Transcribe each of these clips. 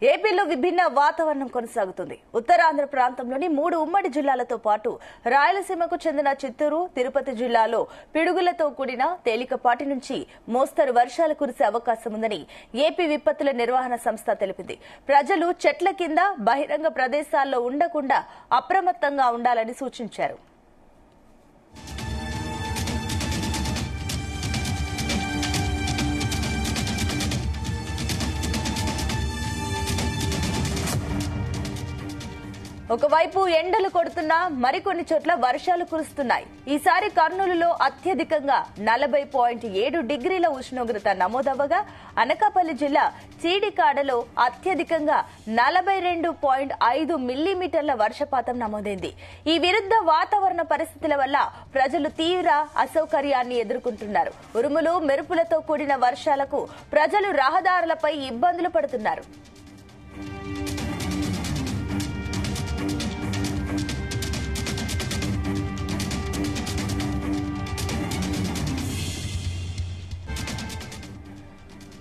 ఏపీలో విభిన్న వాతావరణం కొనసాగుతుంది. ఉత్తరాంధ్ర ప్రాంతంలోని 3 ఉమ్మడి జిల్లాలతో పాటు రాయలసీమకు చెందిన చిత్తూరు, తిరుపతి జిల్లాలో పిడుగులతో కూడిన తేలికపాటి నుంచి మోస్తరు వర్షాలు కురిసే అవకాశం ఉందని ఏపీ విపత్తుల నిర్వహణ సంస్థ తెలిపింది. ప్రజలు చెట్ల కింద, బహిరంగ ప్రదేశాల్లో ఉండకుండా అప్రమత్తంగా ఉండాలని సూచించారు. ఒకవైపు ఎండలు కొడుతున్నా మరికొన్ని చోట్ల వర్షాలు కురుస్తున్నాయి. ఈసారి కర్నూలులో అత్యధికంగా 40.7 డిగ్రీల ఉష్ణోగ్రత నమోదవగా, అనకాపల్లి జిల్లా చీడికాడలో అత్యధికంగా 42.5 మిల్లీమీటర్ల వర్షపాతం నమోదైంది. ఈ విరుద్ధ వాతావరణ పరిస్థితుల వల్ల ప్రజలు తీవ్ర అసౌకర్యాన్ని ఎదుర్కొంటున్నారు. ఉరుములు, మెరుపులతో కూడిన వర్షాలకు ప్రజలు రహదారులపై ఇబ్బందులు పడుతున్నారు.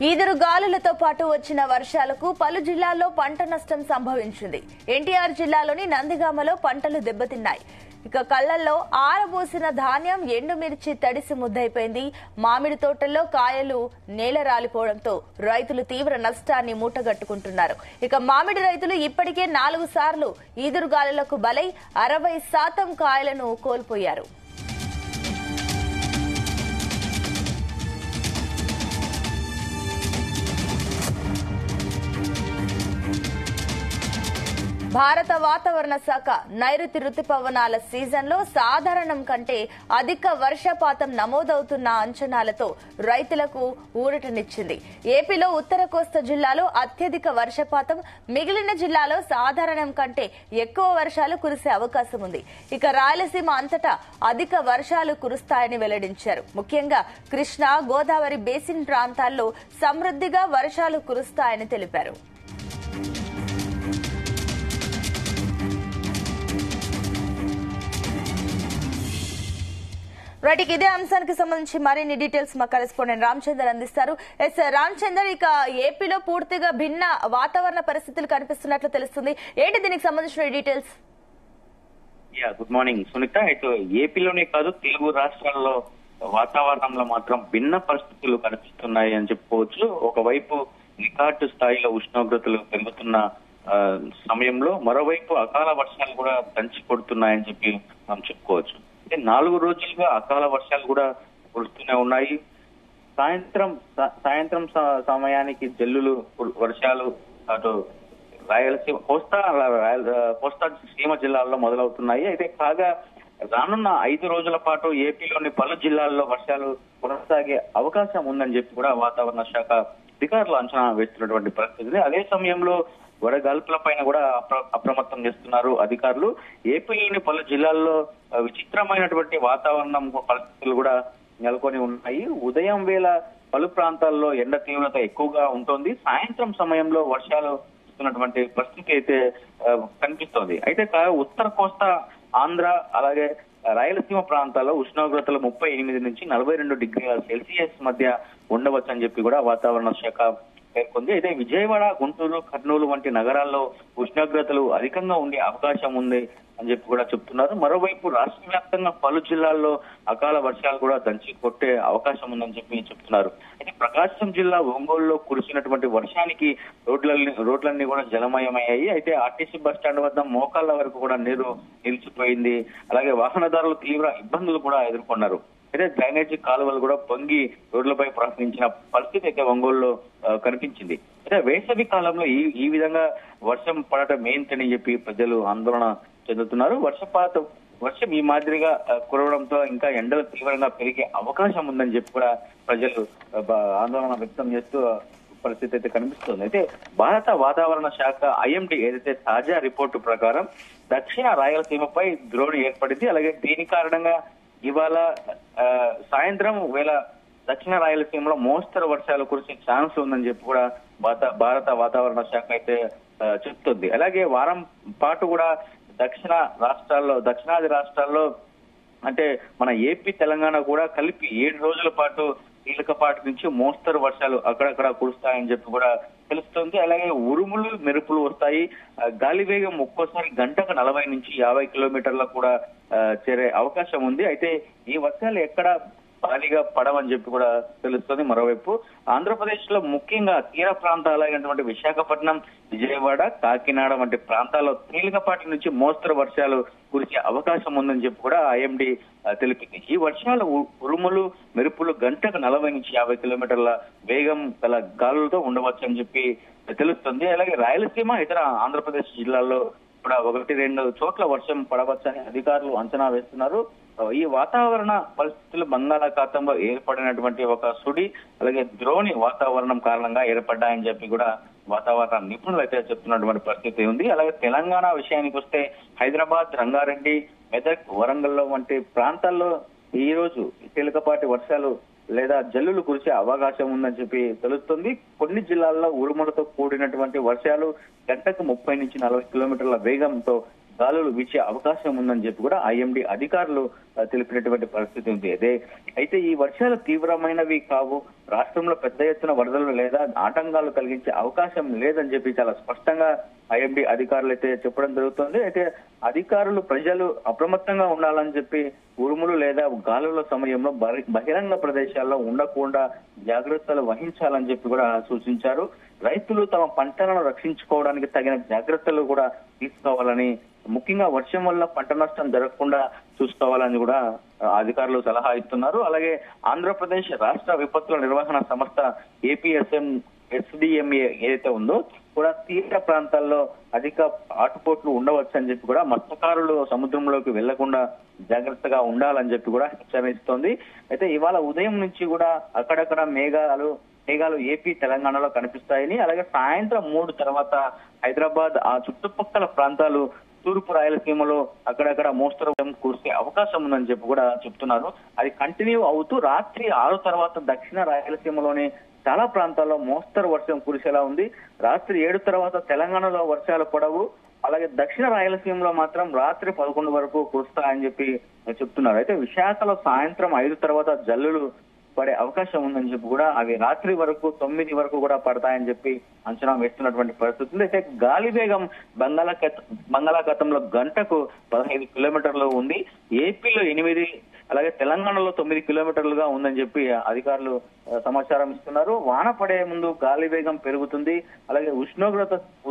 ఈదురు గాలులతో పాటు వచ్చిన వర్షాలకు పలు జిల్లాల్లో పంట నష్టం సంభవించింది. ఎన్టీఆర్ జిల్లాలోని నందిగామలో పంటలు దెబ్బతిన్నాయి. ఇక కళ్లల్లో ఆరబోసిన ధాన్యం, ఎండుమిర్చి తడిసి ముద్దైపోయింది. మామిడి తోటల్లో కాయలు నేల రాలిపోవడంతో రైతులు తీవ్ర నష్టాన్ని మూటగట్టుకుంటున్నారు. ఇక మామిడి రైతులు ఇప్పటికే 4 సార్లు ఈదురుగాలులకు బలై 60% కాయలను కోల్పోయారు. భారత వాతావరణ శాఖ నైరుతి రుతుపవనాల సీజన్లో సాధారణం కంటే అధిక వర్షపాతం నమోదవుతున్న అంచనాలతో రైతులకు ఊరటనిచ్చింది. ఏపీలో ఉత్తర కోస్తా జిల్లాలో అత్యధిక వర్షపాతం, మిగిలిన జిల్లాలో సాధారణం కంటే ఎక్కువ వర్షాలు కురిసే అవకాశం ఉంది. ఇక రాయలసీమ అంతటా అధిక వర్షాలు కురుస్తాయని వెల్లడించారు. ముఖ్యంగా కృష్ణా, గోదావరి బేసిన్ ప్రాంతాల్లో సమృద్ధిగా వర్షాలు కురుస్తాయని తెలిపారు. రైట్, ఇదే అంశానికి సంబంధించి మరిన్ని డీటెయిల్స్ మా కరెస్పాండెంట్ రామచందర్ అందిస్తారు. ఎస్ రామచందర్, ఇక ఏపీలో పూర్తిగా భిన్న వాతావరణ పరిస్థితులు కనిపిస్తున్నట్లు తెలుస్తుంది. ఏంటి దీనికి సంబంధించిన డీటెయిల్స్? Good morning Sunitha. అయితే ఏపీలోనే కాదు, తెలుగు రాష్ట్రాల్లో వాతావరణంలో మాత్రం భిన్న పరిస్థితులు కనిపిస్తున్నాయి అని చెప్పుకోవచ్చు. ఒకవైపు రికార్డు స్థాయిలో ఉష్ణోగ్రతలు పెరుగుతున్న సమయంలో మరోవైపు అకాల వర్షాలు కూడా దంచి కొడుతున్నాయని చెప్పి మనం చెప్పుకోవచ్చు. 4 రోజులుగా అకాల వర్షాలు కూడా కురుస్తూనే ఉన్నాయి. సాయంత్రం సమయానికి జల్లులు, వర్షాలు అటు రాయలసీమ, కోస్తా సీమ జిల్లాల్లో మొదలవుతున్నాయి. అయితే కాగా రానున్న 5 రోజుల పాటు ఏపీలోని పలు జిల్లాల్లో వర్షాలు కొనసాగే అవకాశం ఉందని చెప్పి కూడా వాతావరణ శాఖ అధికారులు అంచనా వేస్తున్నటువంటి పరిస్థితి. అదే సమయంలో వడగాల్పుల పైన కూడా అప్రమత్తం చేస్తున్నారు అధికారులు. ఏపీలోని పలు జిల్లాల్లో విచిత్రమైనటువంటి వాతావరణం పరిస్థితులు కూడా నెలకొని ఉన్నాయి. ఉదయం వేళ పలు ప్రాంతాల్లో ఎండ తీవ్రత ఎక్కువగా ఉంటుంది. సాయంత్రం సమయంలో వర్షాలు వస్తున్నటువంటి పరిస్థితి అయితే కనిపిస్తోంది. అయితే ఉత్తర కోస్తా, ఆంధ్ర అలాగే రాయలసీమ ప్రాంతాల్లో ఉష్ణోగ్రతలు 38 నుంచి 42 డిగ్రీల సెల్సియస్ మధ్య ఉండవచ్చని చెప్పి కూడా వాతావరణ శాఖ పేర్కొంది. అయితే విజయవాడ, గుంటూరు, కర్నూలు వంటి నగరాల్లో ఉష్ణోగ్రతలు అధికంగా ఉండే అవకాశం ఉంది అని చెప్పి కూడా చెప్తున్నారు. మరోవైపు రాష్ట్ర వ్యాప్తంగా పలు జిల్లాల్లో అకాల వర్షాలు కూడా దంచి కొట్టే అవకాశం ఉందని చెప్పి చెప్తున్నారు. అయితే ప్రకాశం జిల్లా ఒంగోలులో కురిసినటువంటి వర్షానికి రోడ్లన్నీ కూడా జలమయమయ్యాయి. అయితే ఆర్టీసీ బస్ స్టాండ్ వద్ద మోకాళ్ల వరకు కూడా నీరు నిలిచిపోయింది. అలాగే వాహనదారులు తీవ్ర ఇబ్బందులు కూడా ఎదుర్కొన్నారు. అయితే డ్రైనేజీ కాలువలు కూడా పొంగి రోడ్లపై ప్రవహించిన పరిస్థితి అయితే ఒంగోలులో కనిపించింది. అయితే వేసవి కాలంలో ఈ విధంగా వర్షం పడటం ఏంటని చెప్పి ప్రజలు ఆందోళన చెందుతున్నారు. వర్షం ఈ మాదిరిగా కురవడంతో ఇంకా ఎండలు తీవ్రంగా పెరిగే అవకాశం ఉందని చెప్పి కూడా ప్రజలు ఆందోళన వ్యక్తం చేస్తూ పరిస్థితి అయితే కనిపిస్తుంది. అయితే భారత వాతావరణ శాఖ ఐఎండీ ఏదైతే తాజా రిపోర్టు ప్రకారం దక్షిణ రాయలసీమపై ద్రోణి ఏర్పడింది. అలాగే దీని కారణంగా ఇవాళ సాయంత్రం వేళ దక్షిణ రాయలసీమలో మోస్తరు వర్షాలు కురిసే ఛాన్స్ ఉందని చెప్పి కూడా భారత వాతావరణ శాఖ అయితే చెప్తుంది. అలాగే వారం పాటు కూడా దక్షిణాది రాష్ట్రాల్లో అంటే మన ఏపీ, తెలంగాణ కూడా కలిపి 7 రోజుల పాటు తేలికపాటి నుంచి మోస్తరు వర్షాలు అక్కడక్కడ కురుస్తాయని చెప్పి కూడా తెలుస్తుంది. అలాగే ఉరుములు మెరుపులు వస్తాయి. గాలి వేగం ఒక్కోసారి గంటకు 40 నుంచి 50 కిలోమీటర్లకు కూడా చేరే అవకాశం ఉంది. అయితే ఈ వర్షాలు ఎక్కడ భారీగా పడవని చెప్పి కూడా తెలుస్తుంది. మరోవైపు ఆంధ్రప్రదేశ్ లో ముఖ్యంగా తీర ప్రాంతాలైనటువంటి విశాఖపట్నం, విజయవాడ, కాకినాడ వంటి ప్రాంతాల్లో తేలికపాటి నుంచి మోస్తరు వర్షాలు కురిసే అవకాశం ఉందని చెప్పి కూడా ఐఎండీ తెలిపింది. ఈ వర్షాలు ఉరుములు మెరుపులు గంటకు 40 నుంచి 50 కిలోమీటర్ల వేగం గల గాలులతో ఉండవచ్చు అని చెప్పి తెలుస్తుంది. అలాగే రాయలసీమ, ఇతర ఆంధ్రప్రదేశ్ జిల్లాల్లో కూడా 1-2 చోట్ల వర్షం పడవచ్చని అధికారులు అంచనా వేస్తున్నారు. ఈ వాతావరణ పరిస్థితులు బంగాళాఖాతంలో ఏర్పడినటువంటి ఒక సుడి, అలాగే ద్రోణి వాతావరణం కారణంగా ఏర్పడ్డాయని చెప్పి కూడా వాతావరణ నిపుణులు అయితే చెప్తున్నటువంటి పరిస్థితి ఉంది. అలాగే తెలంగాణ విషయానికి వస్తే హైదరాబాద్, రంగారెడ్డి, మెదక్, వరంగల్లో వంటి ప్రాంతాల్లో ఈ రోజు తేలికపాటి వర్షాలు లేదా జల్లులు కురిసే అవకాశం ఉందని చెప్పి తెలుస్తుంది. కొన్ని జిల్లాల్లో ఉరుములతో కూడినటువంటి వర్షాలు గంటకు 30 నుంచి 40 కిలోమీటర్ల వేగంతో గాలులు వీచే అవకాశం ఉందని చెప్పి కూడా ఐఎండీ అధికారులు తెలిపినటువంటి పరిస్థితి ఉంది. అయితే ఈ వర్షాలు తీవ్రమైనవి కావు, రాష్ట్రంలో పెద్ద ఎత్తున వరదలు లేదా ఆటంకాలు కలిగించే అవకాశం లేదని చెప్పి చాలా స్పష్టంగా ఐఎండీ అధికారులు అయితే చెప్పడం జరుగుతుంది. అయితే అధికారులు ప్రజలు అప్రమత్తంగా ఉండాలని చెప్పి ఉరుములు లేదా గాలుల సమయంలో బహిరంగ ప్రదేశాల్లో ఉండకుండా జాగ్రత్తలు వహించాలని చెప్పి కూడా సూచించారు. రైతులు తమ పంటలను రక్షించుకోవడానికి తగిన జాగ్రత్తలు కూడా తీసుకోవాలని, ముఖ్యంగా వర్షం వల్ల పంట నష్టం జరగకుండా చూసుకోవాలని కూడా అధికారులు సలహా ఇస్తున్నారు. అలాగే ఆంధ్రప్రదేశ్ రాష్ట్ర విపత్తుల నిర్వహణ సంస్థ SDMA ఏదైతే ఉందో కూడా తీర ప్రాంతాల్లో అధిక ఆటుపోట్లు ఉండవచ్చు అని చెప్పి కూడా మత్స్యకారులు సముద్రంలోకి వెళ్లకుండా జాగ్రత్తగా ఉండాలని చెప్పి కూడా హెచ్చరిస్తోంది. అయితే ఇవాళ ఉదయం నుంచి కూడా అక్కడక్కడ మేఘాలు ఏపీ, తెలంగాణలో కనిపిస్తాయని, అలాగే సాయంత్రం 3 తర్వాత హైదరాబాద్ ఆ చుట్టుపక్కల ప్రాంతాలు, తూర్పు రాయలసీమలో అక్కడక్కడ మోస్తరు కురిసే అవకాశం ఉందని చెప్పి కూడా చెప్తున్నారు. అది కంటిన్యూ అవుతూ రాత్రి 6 తర్వాత దక్షిణ రాయలసీమలోని చాలా ప్రాంతాల్లో మోస్తరు వర్షం కురిసేలా ఉంది. రాత్రి 7 తర్వాత తెలంగాణలో వర్షాలు పడవు. అలాగే దక్షిణ రాయలసీమలో మాత్రం రాత్రి 11 వరకు కురుస్తాయని చెప్పి చెప్తున్నారు. అయితే విశాఖలో సాయంత్రం 5 తర్వాత జల్లులు పడే అవకాశం ఉందని చెప్పి కూడా అవి రాత్రి వరకు 9 వరకు కూడా పడతాయని చెప్పి అంచనా వేస్తున్నటువంటి పరిస్థితి ఉంది. అయితే గాలి వేగం బంగాళాఖాతంలో గంటకు 15 కిలోమీటర్లు ఉంది. ఏపీలో 8, అలాగే తెలంగాణలో 9 కిలోమీటర్లుగా ఉందని చెప్పి అధికారులు సమాచారం ఇస్తున్నారు. వాన పడే ముందు గాలి వేగం పెరుగుతుంది. అలాగే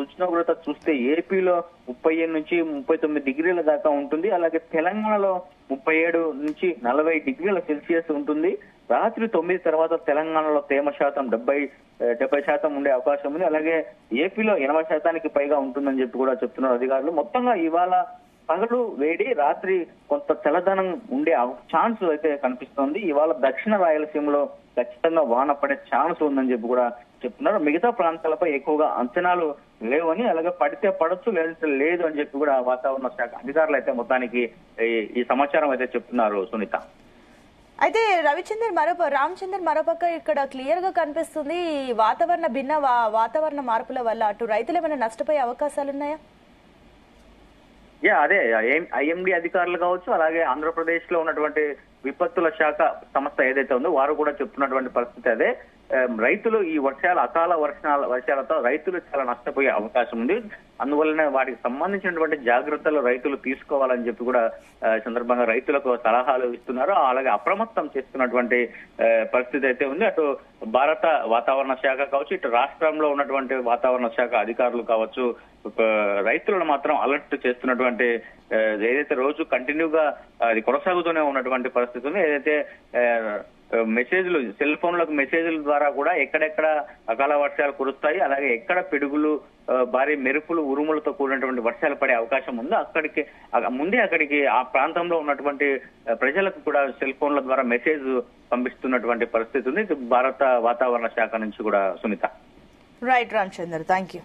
ఉష్ణోగ్రత చూస్తే ఏపీలో 37 నుంచి 39 డిగ్రీల దాకా ఉంటుంది. అలాగే తెలంగాణలో 37 నుంచి 40 డిగ్రీల సెల్సియస్ ఉంటుంది. రాత్రి 9 తర్వాత తెలంగాణలో తేమ శాతం 70% ఉండే అవకాశం ఉంది. అలాగే ఏపీలో 80% పైగా ఉంటుందని చెప్పి కూడా చెప్తున్నారు అధికారులు. మొత్తంగా ఇవాళ పగలు వేడి, రాత్రి కొంత చల్లదనం ఉండే ఛాన్స్ అయితే కనిపిస్తోంది. ఇవాళ దక్షిణ రాయలసీమలో ఖచ్చితంగా వాన పడే ఛాన్స్ ఉందని చెప్పి కూడా చెప్తున్నారు. మిగతా ప్రాంతాలపై ఎక్కువగా అంచనాలు లేవని, అలాగే పడితే పడొచ్చు లేదంటే లేదు అని చెప్పి కూడా వాతావరణ శాఖ అధికారులు అయితే మొత్తానికి ఈ సమాచారం అయితే చెప్తున్నారు. సునీత, అయితే రామచందర్ మరోపక్క ఇక్కడ క్లియర్ గా కనిపిస్తుంది వాతావరణ మార్పుల వల్ల అటు రైతులు ఏమైనా నష్టపోయే అవకాశాలున్నాయా? అదే ఐఎండీ అధికారులు కావచ్చు, అలాగే ఆంధ్రప్రదేశ్ లో ఉన్నటువంటి విపత్తుల శాఖ సంస్థ ఏదైతే ఉందో వారు కూడా చెప్తున్నటువంటి పరిస్థితి అదే. రైతులు ఈ అకాల వర్షాలతో రైతులు చాలా నష్టపోయే అవకాశం ఉంది. అందువల్లనే వాటికి సంబంధించినటువంటి జాగ్రత్తలు రైతులు తీసుకోవాలని చెప్పి కూడా సందర్భంగా రైతులకు సలహాలు ఇస్తున్నారు. అలాగే అప్రమత్తం చేస్తున్నటువంటి పరిస్థితి అయితే ఉంది. అటు భారత వాతావరణ శాఖ కావచ్చు, ఇటు రాష్ట్రంలో ఉన్నటువంటి వాతావరణ శాఖ అధికారులు కావచ్చు, రైతులను మాత్రం అలర్ట్ చేస్తున్నటువంటి ఏదైతే రోజు కంటిన్యూగా అది కొనసాగుతూనే ఉన్నటువంటి పరిస్థితి ఉంది. ఏదైతే మెసేజ్లు, సెల్ ఫోన్లకు మెసేజ్ల ద్వారా కూడా ఎక్కడెక్కడ అకాల వర్షాలు కురుస్తాయి, అలాగే ఎక్కడ పిడుగులు, భారీ మెరుపులు, ఉరుములతో కూడినటువంటి వర్షాలు పడే అవకాశం ఉందో అక్కడికి ఆ ప్రాంతంలో ఉన్నటువంటి ప్రజలకు కూడా సెల్ ఫోన్ల ద్వారా మెసేజ్ పంపిస్తున్నటువంటి పరిస్థితి ఉంది. భారత వాతావరణ శాఖ నుంచి కూడా. Sunita, right Ramachandar, thank you.